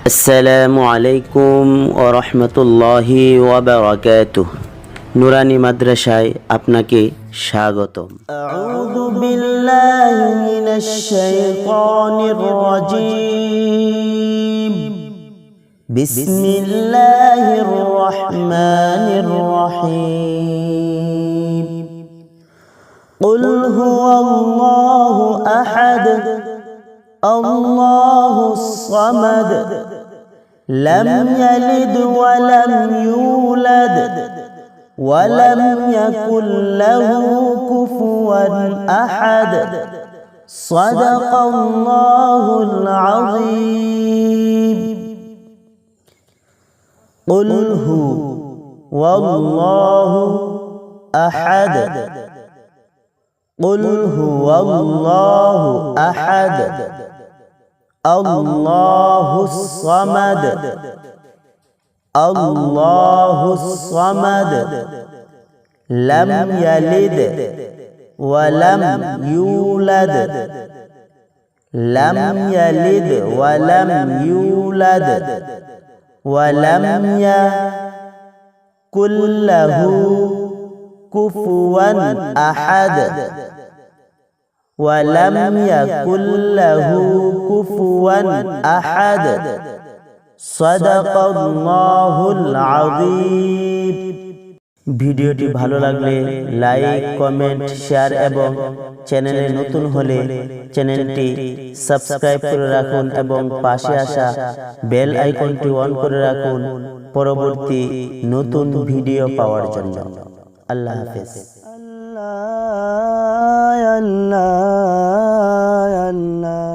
আসসালামু আলাইকুম ওয়া রাহমাতুল্লাহি ওয়া বারাকাতুহু। নুরানি মাদ্রাসায় আপনাকে স্বাগতম। আউযু বিল্লাহি মিনাশ শাইতানির রাজীম। বিসমিল্লাহির রাহমানির রাহিম। কুল হুয়াল্লাহু আহাদ আল্লাহুস সামাদ لم يلد ولم يولد ولم يكن له كفوا أحد صدق الله العظيم قل هو والله أحد قل هو الله أحد الله الصمد الله الصمد لم يلد ولم يولد لم يلد ولم يولد ولم يكن له كفوا أحد ولم يكن له كفوا أحد صدق الله العظيم। ভিডিওটি ভালো লাগলে লাইক, কমেন্ট, শেয়ার এবং চ্যানেলে নতুন হলে চ্যানেলটি সাবস্ক্রাইব করে রাখুন এবং পাশে আসা বেল আইকনটি অন করে রাখুন পরবর্তী নতুন ভিডিও পাওয়ার জন্য। আল্লাহ হাফেজ। Allah, Allah, Allah.